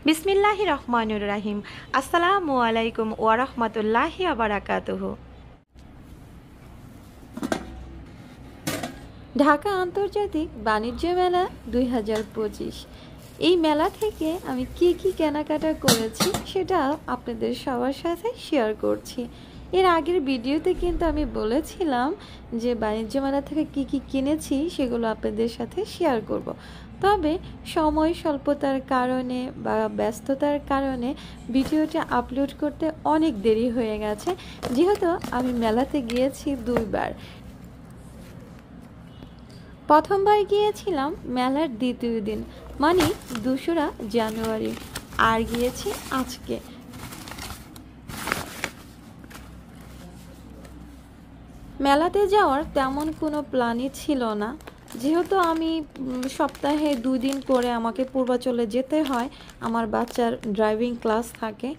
বিসমিল্লাহির রহমানির রাহিম। আসসালামু আলাইকুম ওয়া রাহমাতুল্লাহি ওয়া বারাকাতুহু। ঢাকা আন্তর্জাতিক বাণিজ্য মেলা ২০২৫। এই মেলা থেকে আমি কি কেনাকাটা করেছি সেটা আপনাদের সবার সাথে শেয়ার করছি। এর আগের ভিডিওতে কিন্তু আমি বলেছিলাম যে বাণিজ্য মেলা থেকে কি কিনেছি সেগুলো আপনাদের সাথে শেয়ার করব। তবে সময় স্বল্পতার কারণে বা ব্যস্ততার কারণে ভিডিওটা আপলোড করতে অনেক দেরি হয়ে গেছে, যেহেতু আমি মেলাতে গিয়েছি দুইবার। প্রথমবার গিয়েছিলাম মেলার দ্বিতীয় দিন, মানে ২রা জানুয়ারি, আর গিয়েছি আজকে। মেলাতে যাওয়ার তেমন কোনো প্ল্যানই ছিল না, যেহেতু আমি সপ্তাহে 2 দিন করে আমাকে পূর্বাচলে যেতে হয়, আমার বাচ্চার ড্রাইভিং ক্লাস থাকে।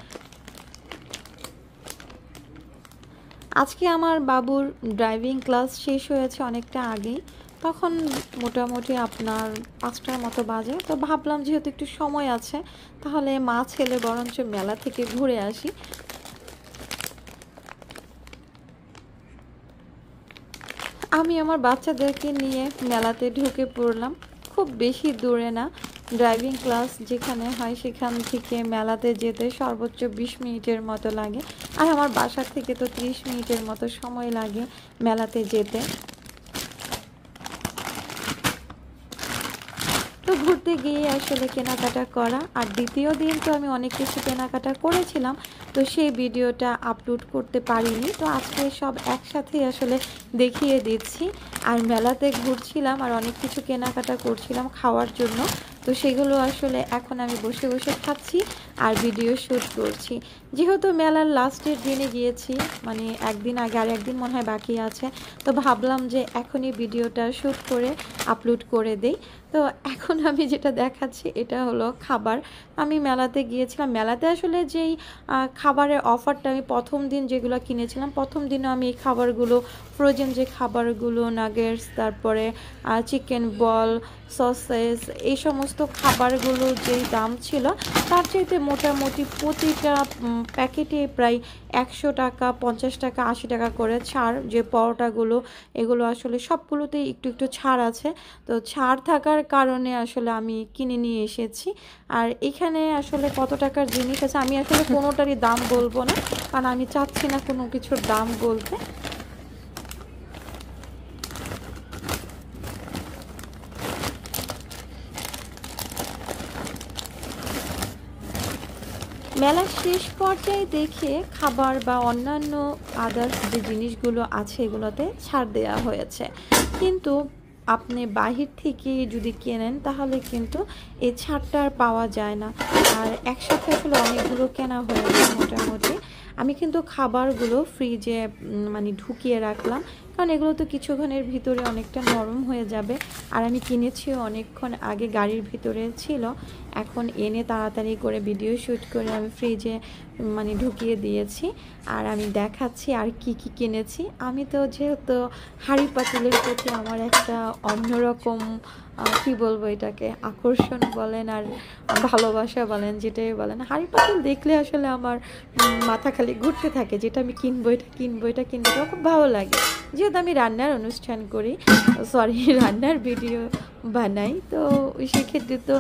আজকে আমার বাবুর ড্রাইভিং ক্লাস শেষ হয়েছে অনেকটা আগেই, তখন মোটামুটি আপনার 5টার মতো বাজে। তো ভাবলাম যেহেতু একটু সময় আছে, তাহলে মা ছেলে বরঞ্চ মেলা থেকে ঘুরে আসি। আমি আমার বাচ্চাদেরকে নিয়ে মেলাতে ঢুকে পড়লাম। খুব বেশি দূরে না, ড্রাইভিং ক্লাস যেখানে হয় সেখান থেকে মেলাতে যেতে সর্বোচ্চ 20 মিনিটের মতো লাগে, আর আমার বাসা থেকে তো 30 মিনিটের মতো সময় লাগে মেলাতে যেতে। তো ঘুরতে গিয়ে আসলে কেনাকাটা করা, আর দ্বিতীয় দিন তো আমি অনেক কিছু কেনাকাটা করেছিলাম, তো সেই ভিডিওটা আপলোড করতে পারিনি। তো আজকে সব একসাথেই আসলে দেখিয়ে দিচ্ছি। আর মেলাতে ঘুরছিলাম আর অনেক কিছু কেনাকাটা করছিলাম খাওয়ার জন্য, তো সেগুলো আসলে এখন আমি বসে বসে খাচ্ছি আর ভিডিও শ্যুট করছি। যেহেতু মেলার লাস্টের দিনে গিয়েছি, মানে একদিন আগে আর একদিন মনে হয় বাকি আছে, তো ভাবলাম যে এখনই ভিডিওটা শ্যুট করে আপলোড করে দেই। তো এখন আমি যেটা দেখাচ্ছি এটা হলো খাবার। আমি মেলাতে গিয়েছিলাম, মেলাতে আসলে যেই খাবারের অফারটা আমি প্রথম দিন যেগুলো কিনেছিলাম, প্রথম দিনও আমি এই খাবারগুলো, ফ্রোজেন যে খাবারগুলো, নাগেটস, তারপরে চিকেন বল, সসেস, এই সমস্ত খাবারগুলো যেই দাম ছিল তার চাইতে মোটামুটি প্রতিটা প্যাকেটে প্রায় 100 টাকা, 50 টাকা, 80 টাকা করে ছাড়। যে পরোটাগুলো, এগুলো আসলে সবগুলোতেই একটু ছাড় আছে। তো ছাড় থাকার কারণে আসলে আমি কিনে নিয়ে এসেছি। আর এখানে আসলে কত টাকার জিনিস আছে আমি আসলে কোনোটারই দাম বলবো না, কারণ আমি চাচ্ছি না কোনো কিছুর দাম বলতে। মেলার শেষ পর্যায়ে দেখে খাবার বা অন্যান্য আদার্স যে জিনিসগুলো আছে এগুলোতে ছাড় দেওয়া হয়েছে, কিন্তু আপনি বাহির থেকে যদি কেনেন তাহলে কিন্তু এই ছাড়টা আর পাওয়া যায় না। আর একসাথে আসলে অনেকগুলো কেনা হয়ে যায় মোটামুটি। আমি কিন্তু খাবারগুলো ফ্রিজে মানে ঢুকিয়ে রাখলাম, কারণ এগুলো তো কিছুক্ষণের ভিতরে অনেকটা নরম হয়ে যাবে। আর আমি কিনেছিও অনেকক্ষণ আগে, গাড়ির ভিতরে ছিল, এখন এনে তাড়াতাড়ি করে ভিডিও শ্যুট করে আমি ফ্রিজে মানে ঢুকিয়ে দিয়েছি। আর আমি দেখাচ্ছি আর কি কিনেছি। আমি তো যেহেতু হাঁড়ি পাতিলের প্রতি আমার একটা অন্যরকম কি বলবো, এটাকে আকর্ষণ বলেন আর ভালোবাসা বলেন, যেটাই বলেন, হাঁড়ি পাতিল দেখলে আসলে আমার মাথা খালি ঘুরতে থাকে, যেটা আমি কিনবো, এটা কিনবো, এটা কিনবো, খুব ভালো লাগে। যেহেতু আমি রান্নার অনুষ্ঠান করি, সরি, রান্নার ভিডিও বানাই, তো সেক্ষেত্রে তো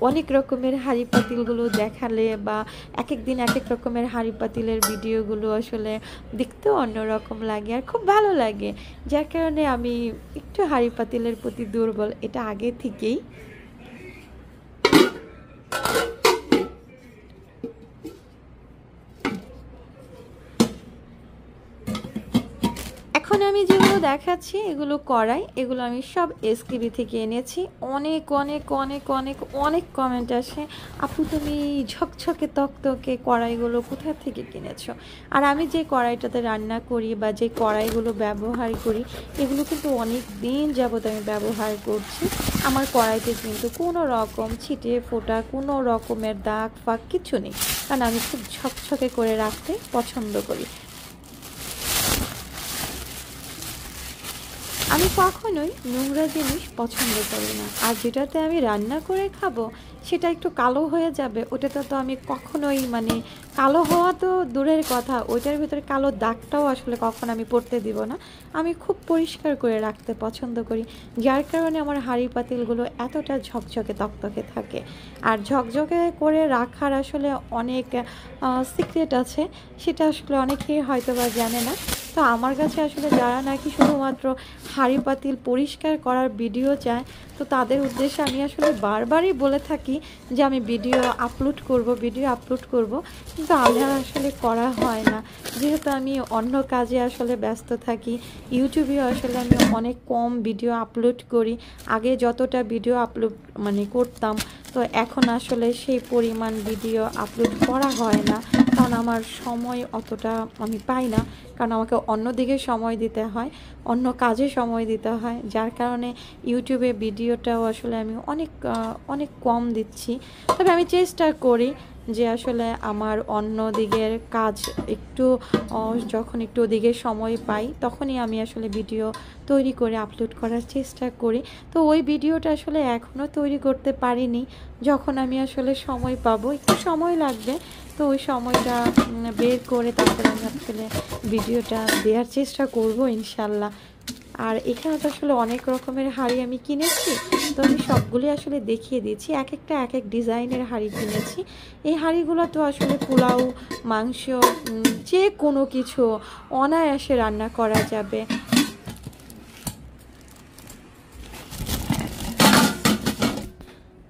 অনেক রকমের হাঁড়ি পাতিলগুলো দেখালে বা এক এক দিন এক এক রকমের হাঁড়ি পাতিলের ভিডিওগুলো আসলে দেখতেও অন্যরকম লাগে আর খুব ভালো লাগে, যার কারণে আমি একটু হাঁড়ি পাতিলের প্রতি দুর্বল, এটা আগে থেকেই। এখন আমি যেগুলো দেখাচ্ছি এগুলো কড়াই, এগুলো আমি সব এসকেবি থেকে এনেছি। অনেক অনেক অনেক অনেক অনেক কমেন্ট আসে, আপু তুমি ঝকঝকে তকতকে কড়াইগুলো কোথা থেকে কিনেছো। আর আমি যে কড়াইটাতে রান্না করি বা যে কড়াইগুলো ব্যবহার করি এগুলো কিন্তু অনেক দিন যাবত আমি ব্যবহার করছি। আমার কড়াইতে কিন্তু কোনো রকম ছিটে ফোটা, কোনো রকমের দাগ ফাগ কিছু নেই, কারণ আমি খুব ঝকঝকে করে রাখতে পছন্দ করি। আমি কখনোই নোংরা জিনিস পছন্দ করি না। আর যেটাতে আমি রান্না করে খাবো সেটা একটু কালো হয়ে যাবে, ওটাতে তো আমি কখনোই মানে কালো হওয়া তো দূরের কথা, ওইটার ভিতরে কালো দাগটাও আসলে কখনো আমি পড়তে দিব না। আমি খুব পরিষ্কার করে রাখতে পছন্দ করি, যার কারণে আমার হাঁড়ি পাতিলগুলো এতটা ঝকঝকে তকতকে থাকে। আর ঝকঝকে করে রাখার আসলে অনেক সিক্রেট আছে, সেটা আসলে অনেকেই হয়তো বা জানে না। তো আমার কাছে আসলে যারা নাকি শুধুমাত্র হাঁড়ি পাতিল পরিষ্কার করার ভিডিও চায়, তো তাদের উদ্দেশ্যে আমি আসলে বারবারই বলে থাকি যে আমি ভিডিও আপলোড করব, কিন্তু আমার আসলে করা হয় না, যেহেতু আমি অন্য কাজে আসলে ব্যস্ত থাকি। ইউটিউবেও আসলে আমি অনেক কম ভিডিও আপলোড করি, আগে যতটা ভিডিও আপলোড মানে করতাম, তো এখন আসলে সেই পরিমাণ ভিডিও আপলোড করা হয় না, কারণ আমার সময় অতটা আমি পাই না, কারণ আমাকে অন্য দিকে সময় দিতে হয়, অন্য কাজে সময় দিতে হয়, যার কারণে ইউটিউবে ভিডিওটাও আসলে আমি অনেক কম দিচ্ছি। তবে আমি চেষ্টা করি যে আসলে আমার অন্য দিকের কাজ একটু যখন একটু ওদিকে সময় পাই তখনই আমি আসলে ভিডিও তৈরি করে আপলোড করার চেষ্টা করি। তো ওই ভিডিওটা আসলে এখনও তৈরি করতে পারিনি, যখন আমি আসলে সময় পাবো, একটু সময় লাগবে, তো ওই সময়টা বের করে তারপরে আমি আসলে ভিডিওটা দেওয়ার চেষ্টা করব ইনশাল্লাহ। আর এখানে তো আসলে অনেক রকমের হাঁড়ি আমি কিনেছি, তো আমি সবগুলি আসলে দেখিয়ে দিচ্ছি, এক একটা এক এক ডিজাইনের হাঁড়ি কিনেছি। এই হাঁড়িগুলো তো আসলে পোলাও, মাংস, যে কোনো কিছু অনায়াসে রান্না করা যাবে।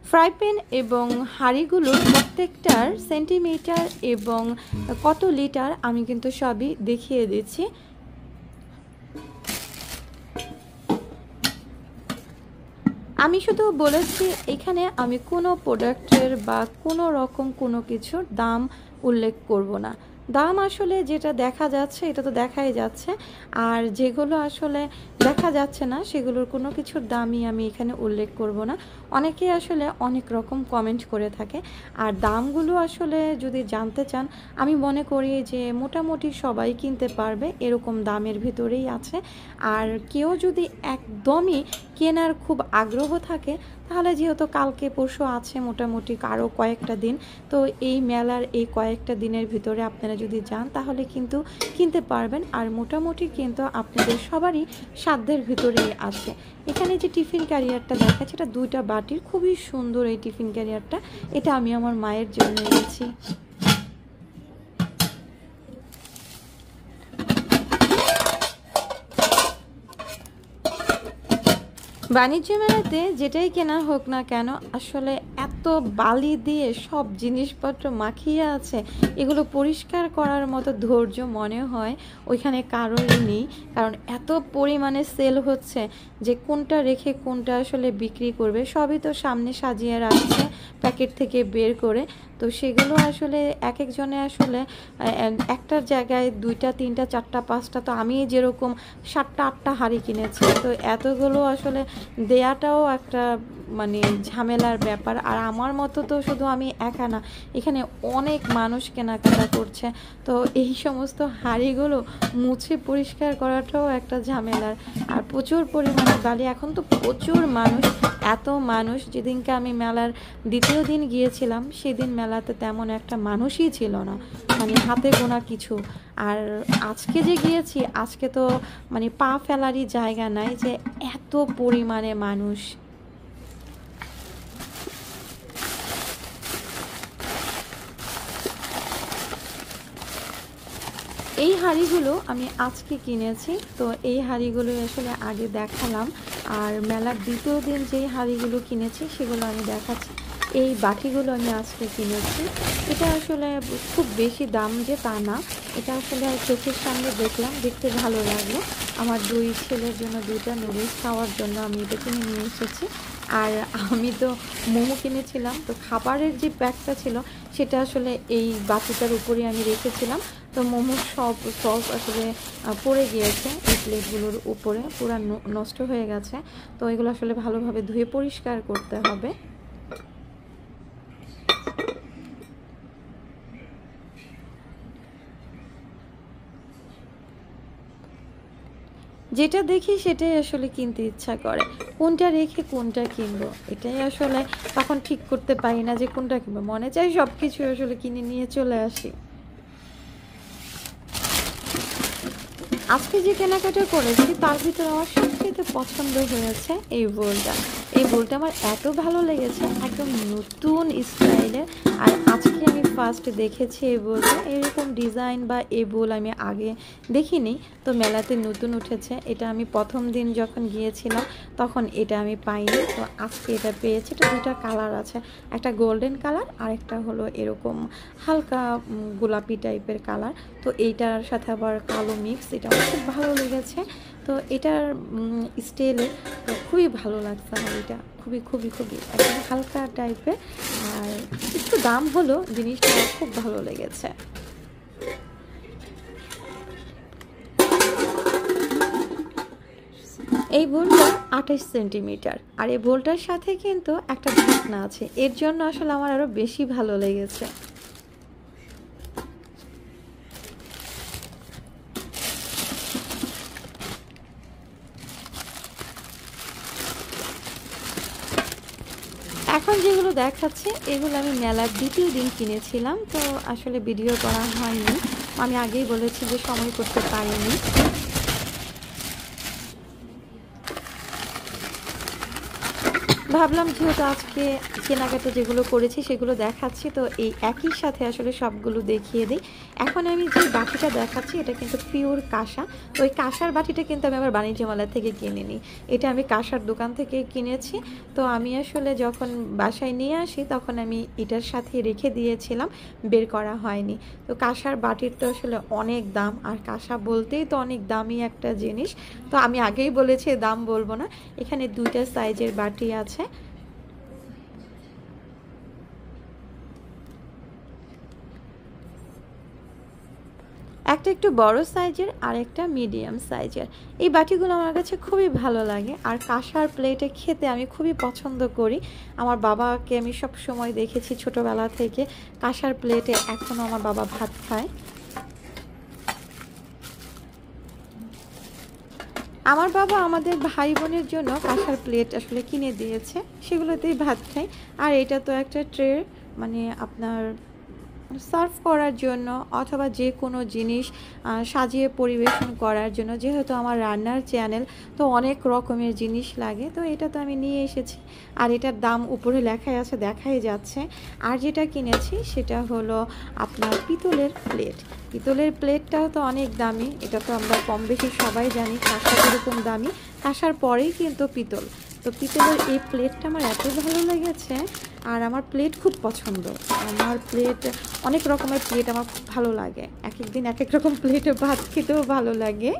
ফ্রাই প্যান এবং হাঁড়িগুলোর প্রত্যেকটার সেন্টিমিটার এবং কত লিটার আমি কিন্তু সবই দেখিয়ে দিচ্ছি। আমি শুধু বলেছি এখানে আমি কোনো প্রোডাক্টের বা কোনো রকম কোনো কিছুর দাম উল্লেখ করব না। দাম আসলে যেটা দেখা যাচ্ছে এটা তো দেখাই যাচ্ছে, আর যেগুলো আসলে দেখা যাচ্ছে না সেগুলোর কোনো কিছুর দামই আমি এখানে উল্লেখ করব না। অনেকে আসলে অনেক রকম কমেন্ট করে থাকে, আর দামগুলো আসলে যদি জানতে চান আমি মনে করি যে মোটামুটি সবাই কিনতে পারবে এরকম দামের ভিতরেই আছে। আর কেউ যদি একদমই কেনার খুব আগ্রহ থাকে, তাহলে যেহেতু কালকে পরশু আছে মোটামুটি আরও কয়েকটা দিন, তো এই মেলার এই কয়েকটা দিনের ভিতরে আপনারা যদি যান তাহলে কিন্তু কিনতে পারবেন। আর মোটামুটি কিন্তু আপনাদের সবারই সাধ্যের ভিতরেই আছে। এখানে যে টিফিন ক্যারিয়ারটা দেখাচ্ছে এটা 2টা বাটির, খুবই সুন্দর এই টিফিন ক্যারিয়ারটা, এটা আমি আমার মায়ের জন্য এনেছি। বাণিজ্য মেলাতে যেটাই কেনা হোক না কেন আসলে এত বালি দিয়ে সব জিনিসপত্র মাখিয়ে আছে, এগুলো পরিষ্কার করার মতো ধৈর্য মনে হয় ওইখানে কারোরই নেই, কারণ এত পরিমাণে সেল হচ্ছে যে কোনটা রেখে কোনটা আসলে বিক্রি করবে, সবই তো সামনে সাজিয়ে রাখছে প্যাকেট থেকে বের করে। তো সেগুলো আসলে এক একজনে আসলে একটার জায়গায় 2টা 3টা 4টা 5টা, তো আমি যেরকম 7টা 8টা হাঁড়ি কিনেছি, তো এতগুলো আসলে দেয়াটাও একটা মানে ঝামেলার ব্যাপার। আর আমার মতো তো শুধু আমি একা না, এখানে অনেক মানুষ কেনাকাটা করছে, তো এই সমস্ত হাঁড়িগুলো মুছে পরিষ্কার করাটাও একটা ঝামেলার। আর প্রচুর পরিমাণে বালি, এখন তো প্রচুর মানুষ, এত মানুষ, যেদিনকে আমি মেলার 2য় দিন গিয়েছিলাম সেদিন মেলাতে তেমন একটা মানুষই ছিল না, মানে হাতে গোনা কিছু। আর আজকে যে গিয়েছি আজকে তো মানে পা ফেলারই জায়গা নাই, যে এত পরিমাণে মানুষ। এই হাঁড়িগুলো আমি আজকে কিনেছি, তো এই হাঁড়িগুলো আসলে আগে দেখালাম। আর মেলার 2য় দিন যেই হাঁড়িগুলো কিনেছি সেগুলো আমি দেখাচ্ছি। এই বাটিগুলো আমি আজকে কিনেছি, এটা আসলে খুব বেশি দাম যে তা না, এটা আসলে চোখের সামনে দেখলাম, দেখতে ভালো লাগলো। আমার 2 ছেলের জন্য 2টা নুডলস খাওয়ার জন্য আমি এটা কিনে নিয়ে এসেছি। আর আমি তো মোমো কিনেছিলাম, তো খাবারের যে ব্যাগটা ছিল সেটা আসলে এই বাটিটার উপরে আমি রেখেছিলাম, তো মোমোর সব সস আসলে পড়ে গিয়েছে এই প্লেটগুলোর উপরে, পুরো নষ্ট হয়ে গেছে। তো এগুলো আসলে ভালোভাবে ধুয়ে পরিষ্কার করতে হবে। যেটা দেখি সেটাই আসলে কিনতে ইচ্ছা করে, কোনটা রেখে কোনটা কিনবো এটাই আসলে তখন ঠিক করতে পারি না যে কোনটা কিনবো, মনে চাই সব কিছু আসলে কিনে নিয়ে চলে আসি। আজকে যে কেনাকাটা করেছি তার ভিতরে আমার সবচেয়ে পছন্দ হয়েছে এই বোলটা। এই বোলটা আমার এত ভালো লেগেছে, একদম নতুন স্টাইলের। আর আজকে আমি ফার্স্ট দেখেছি এই বোলটা, এরকম ডিজাইন বা এই বোল আমি আগে দেখিনি। তো মেলাতে নতুন উঠেছে, এটা আমি প্রথম দিন যখন গিয়েছিলাম তখন এটা আমি পাইনি, তো আজকে এটা পেয়েছি। এটা দুটা কালার আছে, একটা গোল্ডেন কালার আর একটা হলো এরকম হালকা গোলাপি টাইপের কালার। তো এইটার সাথে আবার কালো মিক্স, এটা আমার খুব ভালো লেগেছে। তো এটার স্টাইলে তো খুবই ভালো লাগছে আমার, এটা খুবই খুবই খুবই একদম হালকা টাইপের। আর একটু দাম হলো, জিনিসটা খুব ভালো লেগেছে। এই বোলটা 28 সেন্টিমিটার, আর এই বোলটার সাথে কিন্তু একটা ঢাকনা আছে, এর জন্য আসলে আমার আরো বেশি ভালো লেগেছে। এখন যেগুলো দেখাচ্ছে এগুলো আমি মেলার দ্বিতীয় দিন কিনেছিলাম, তো আসলে ভিডিও করা হয়নি। আমি আগেই বলেছি যে সময় করতে পারিনি। ভাবলাম যেহেতু আজকে কেনাকাটা যেগুলো করেছি সেগুলো দেখাচ্ছি, তো এই একই সাথে আসলে সবগুলো দেখিয়ে দিই। এখন আমি যে বাটিটা দেখাচ্ছি এটা কিন্তু পিওর কাঁসা। তো ওই কাঁসার বাটিটা কিন্তু আমি আবার বাণিজ্য মেলা থেকে কিনে নিই, এটা আমি কাঁসার দোকান থেকে কিনেছি। তো আমি আসলে যখন বাসায় নিয়ে আসি তখন আমি এটার সাথে রেখে দিয়েছিলাম, বের করা হয়নি। তো কাঁসার বাটির তো আসলে অনেক দাম, আর কাঁসা বলতেই তো অনেক দামি একটা জিনিস। তো আমি আগেই বলেছি দাম বলবো না। এখানে দুইটা সাইজের বাটি আছে, একটা একটু বড় সাইজের আর একটা মিডিয়াম সাইজের। এই বাটিগুলো আমার কাছে খুবই ভালো লাগে, আর কাঁসার প্লেটে খেতে আমি খুবই পছন্দ করি। আমার বাবাকে আমি সব সময় দেখেছি ছোটবেলা থেকে কাঁসার প্লেটে, এখনও আমার বাবা ভাত খায়। আমার বাবা আমাদের ভাই বোনের জন্য কাঁসার প্লেট আসলে কিনে দিয়েছে, সেগুলোতেই ভাত খাই। আর এটা তো একটা ট্রে, মানে আপনার সার্ভ করার জন্য অথবা যে কোনো জিনিস সাজিয়ে পরিবেশন করার জন্য, যেহেতু আমার রান্নার চ্যানেল তো অনেক রকমের জিনিস লাগে, তো এটা তো আমি নিয়ে এসেছি। আর এটার দাম উপরে লেখাই আছে, দেখাই যাচ্ছে। আর যেটা কিনেছি সেটা হলো আপনার পিতলের প্লেট। পিতলের প্লেটটাও তো অনেক দামি, এটা তো আমরা কম বেশি সবাই জানি কাঁসা যেরকম দামি, কাঁসার পরেই কিন্তু পিতল। তো পিতলের এই প্লেটটা আমার এত ভালো লেগেছে, আর আমার প্লেট খুব পছন্দ। আমার প্লেট অনেক রকমের প্লেট আমার খুব ভালো লাগে, এক এক দিন এক এক রকম প্লেটে ভাত খেতেও ভালো লাগে।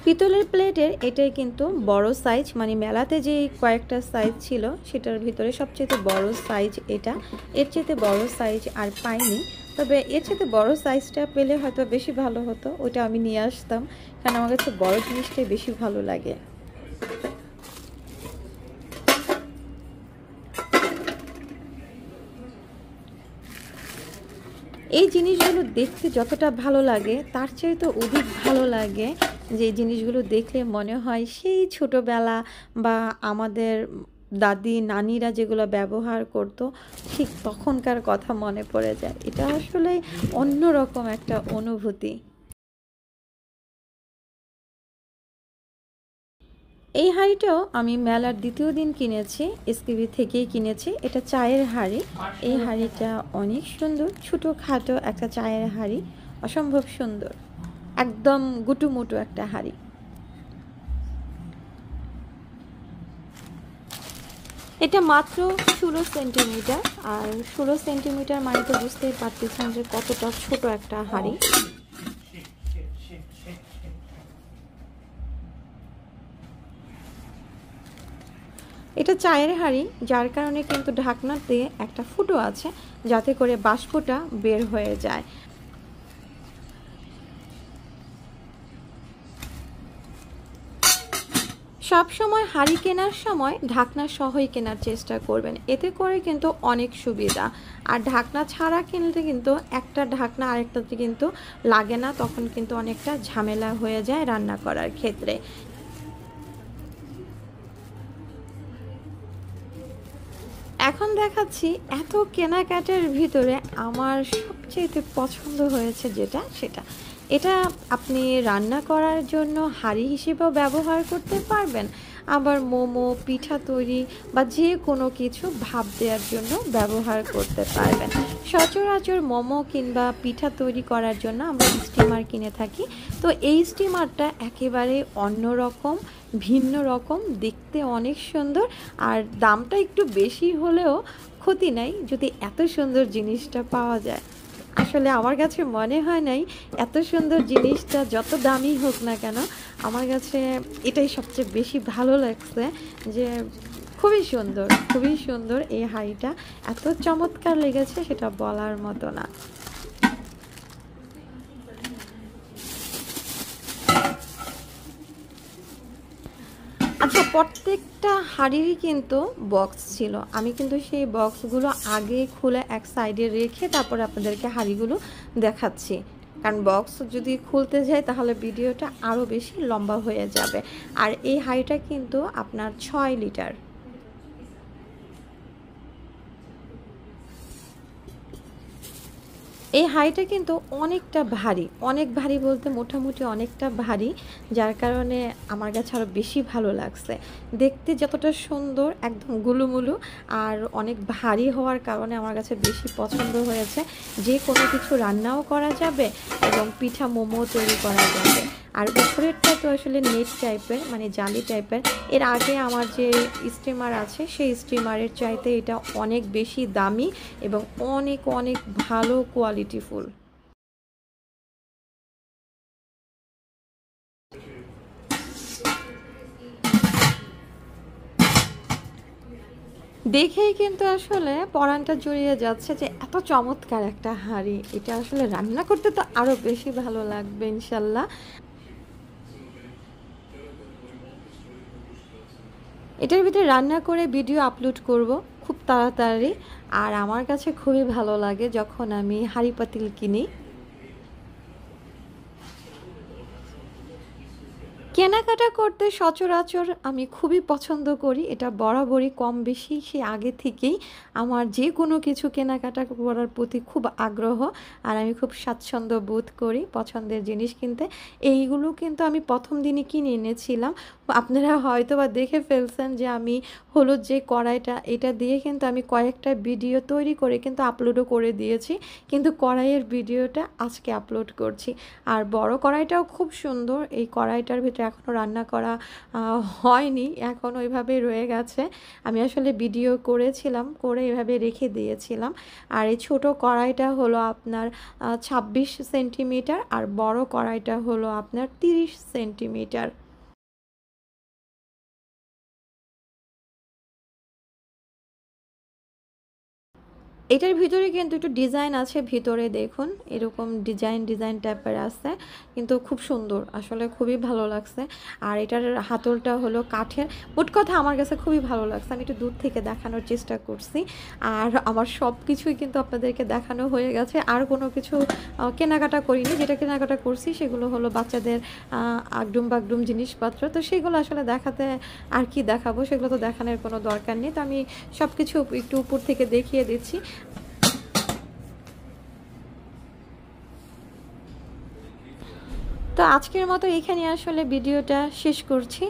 পিতলের প্লেটের এটাই কিন্তু বড় সাইজ, মানে মেলাতে যে কয়েকটা সাইজ ছিল সেটার ভিতরে সবচেয়ে বড় সাইজ এটা। এর চেয়ে বড় সাইজ আর পাইনি, তবে এর চেয়ে বড় সাইজটা পেলে হয়তো বেশি ভালো হতো, ওটা আমি নিয়ে আসতাম, কারণ আমার কাছে বড় জিনিসটাই বেশি ভালো লাগে। এই জিনিসগুলো দেখতে যতটা ভালো লাগে তার চেয়ে তো অধিক ভালো লাগে যে জিনিসগুলো দেখলে মনে হয় সেই ছোটবেলা বা আমাদের দাদি নানিরা যেগুলো ব্যবহার করতো ঠিক তখনকার কথা মনে পড়ে যায়। এটা আসলে অন্যরকম একটা অনুভূতি। এই হাঁড়িটাও আমি মেলার দ্বিতীয় দিন কিনেছি, এসকেবি থেকেই কিনেছি। এটা চায়ের হাঁড়ি। এই হাঁড়িটা অনেক সুন্দর, ছোটোখাটো একটা চায়ের হাঁড়ি, অসম্ভব সুন্দর, একদম গুটুমুটু একটা হাঁড়ি। এটা মাত্র 16 সেন্টিমিটার, আর 16 সেন্টিমিটার মানে তো বুঝতেই পারতেছেন যে কতটা ছোট একটা হাঁড়ি। এটা চায়ের হাঁড়ি, যার কারণে কিন্তু ঢাকনাতে একটা ফুটো আছে যাতে করে বাষ্পটা বের হয়ে যায়। সব সময় হাঁড়ি কেনার সময় ঢাকনা সহই কেনার চেষ্টা করবেন, এতে করে কিন্তু অনেক সুবিধা। আর ঢাকনা ছাড়া কিনলে কিন্তু একটা ঢাকনা আরেকটাতে কিন্তু লাগে না, তখন কিন্তু অনেকটা ঝামেলা হয়ে যায় রান্না করার ক্ষেত্রে। এখন দেখাচ্ছি এত কেনাকাটার ভিতরে আমার সবচেয়ে পছন্দ হয়েছে যেটা, সেটা এটা আপনি রান্না করার জন্য হাঁড়ি হিসেবেও ব্যবহার করতে পারবেন, আবার মোমো, পিঠা তৈরি বা যে কোনো কিছু ভাপ দেওয়ার জন্য ব্যবহার করতে পারবেন। সচরাচর মোমো কিংবা পিঠা তৈরি করার জন্য আমরা স্টিমার কিনে থাকি, তো এই স্টিমারটা একেবারে অন্যরকম, ভিন্ন রকম, দেখতে অনেক সুন্দর, আর দামটা একটু বেশি হলেও ক্ষতি নাই যদি এত সুন্দর জিনিসটা পাওয়া যায়। আসলে আমার কাছে মনে হয় নাই এত সুন্দর জিনিসটা যত দামি হোক না কেন, আমার কাছে এটাই সবচেয়ে বেশি ভালো লাগছে যে খুবই সুন্দর, খুবই সুন্দর। এই হাঁড়িটা এত চমৎকার লেগেছে সেটা বলার মতো না। আচ্ছা, প্রত্যেকটা হাঁড়িরই কিন্তু বক্স ছিল, আমি কিন্তু সেই বক্সগুলো আগে খুলে এক সাইডে রেখে তারপরে আপনাদেরকে হাঁড়িগুলো দেখাচ্ছি, কারণ বক্স যদি খুলতে যাই তাহলে ভিডিওটা আরও বেশি লম্বা হয়ে যাবে। আর এই হাঁড়িটা কিন্তু আপনার 6 লিটার। এই হাঁড়িটা কিন্তু অনেকটা ভারী, অনেক ভারী বলতে মোটামুটি অনেকটা ভারী, যার কারণে আমার কাছে আরও বেশি ভালো লাগছে। দেখতে যতটা সুন্দর, একদম গুলুমুলু, আর অনেক ভারী হওয়ার কারণে আমার কাছে বেশি পছন্দ হয়েছে। যে কোনো কিছু রান্নাও করা যাবে এবং পিঠা মোমো তৈরি করা যাবে। আর উপরেরটা তো আসলে নেট টাইপের, মানে জালি টাইপের। এর আগে আমার যে স্টিমার আছে সেই স্টিমারের চাইতে এটা অনেক বেশি দামি এবং অনেক অনেক ভালো কোয়ালিটিফুল। দেখেই কিন্তু আসলে পরানটা জুড়িয়ে যাচ্ছে যে এত চমৎকার একটা হাঁড়ি, এটা আসলে রান্না করতে তো আরও বেশি ভালো লাগবে ইনশাল্লাহ। এটার ভিতরে রান্না করে ভিডিও আপলোড করব খুব তাড়াতাড়ি। আর আমার কাছে খুবই ভালো লাগে যখন আমি হাঁড়ি পাতিল কিনি। কেনাকাটা করতে সচরাচর আমি খুবই পছন্দ করি, এটা বরাবরই কম বেশি সে আগে থেকেই আমার যে কোনো কিছু কেনাকাটা করার প্রতি খুব আগ্রহ, আর আমি খুব স্বাচ্ছন্দ্য বোধ করি পছন্দের জিনিস কিনতে। এইগুলো কিন্তু আমি প্রথম দিনই কিনে এনেছিলাম, আপনারা হয়তো বা দেখে ফেলছেন যে আমি হলুদ যে কড়াইটা, এটা দিয়ে কিন্তু আমি কয়েকটা ভিডিও তৈরি করে কিন্তু আপলোডও করে দিয়েছি, কিন্তু কড়াইয়ের ভিডিওটা আজকে আপলোড করছি। আর বড় কড়াইটাও খুব সুন্দর, এই কড়াইটার ভিতরে এখনও রান্না করা হয়নি, এখন ওইভাবে রয়ে গেছে। আমি আসলে ভিডিও করেছিলাম, করে এভাবে রেখে দিয়েছিলাম। আর এই ছোট কড়াইটা হলো আপনার 26 সেন্টিমিটার, আর বড় কড়াইটা হলো আপনার 30 সেন্টিমিটার। এটার ভিতরে কিন্তু একটু ডিজাইন আছে, ভিতরে দেখুন এরকম ডিজাইন ডিজাইন টাইপের আছে, কিন্তু খুব সুন্দর, আসলে খুবই ভালো লাগছে। আর এটার হাতলটা হলো কাঠের। মোট কথা আমার কাছে খুবই ভালো লাগছে, আমি একটু দূর থেকে দেখানোর চেষ্টা করছি। আর আমার সব কিছুই কিন্তু আপনাদেরকে দেখানো হয়ে গেছে, আর কোনো কিছু কেনাকাটা করিনি, যেটা কেনাকাটা করছি সেগুলো হলো বাচ্চাদের আগডুম বাগডুম জিনিসপত্র, তো সেগুলো আসলে দেখাতে আর কি দেখাবো, সেগুলো তো দেখানোর কোনো দরকার নেই, তো আমি সব কিছু একটু উপর থেকে দেখিয়ে দিচ্ছি। তো আজকের মতো এখানে আসলে ভিডিওটা শেষ করছি।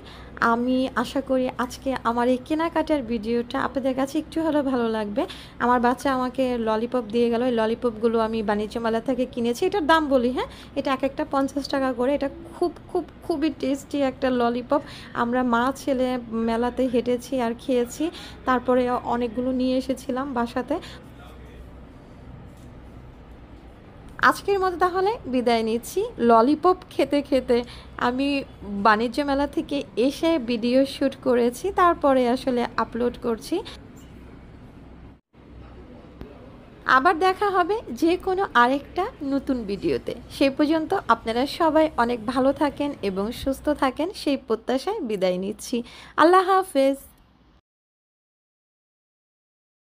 আমি আশা করি আজকে আমার এই কেনাকাটার ভিডিওটা আপনাদের কাছে একটু হলেও ভালো লাগবে। আমার বাচ্চা আমাকে ললিপপ দিয়ে গেল, এই ললিপপগুলো আমি বাণিজ্য মেলা থেকে কিনেছি। এটার দাম বলি, হ্যাঁ, এটা এক একটা 50 টাকা করে। এটা খুবই টেস্টি একটা ললিপপ। আমরা মা ছেলে মেলাতে হেঁটেছি আর খেয়েছি, তারপরে অনেকগুলো নিয়ে এসেছিলাম বাসাতে। আজকের মতো তাহলে বিদায় নিচ্ছি। ললিপপ খেতে খেতে আমি বাণিজ্য মেলা থেকে এসে ভিডিও শ্যুট করেছি, তারপরে আসলে আপলোড করছি। আবার দেখা হবে যে কোনো আরেকটা নতুন ভিডিওতে। সেই পর্যন্ত আপনারা সবাই অনেক ভালো থাকেন এবং সুস্থ থাকেন সেই প্রত্যাশায় বিদায় নিচ্ছি। আল্লাহ হাফেজ।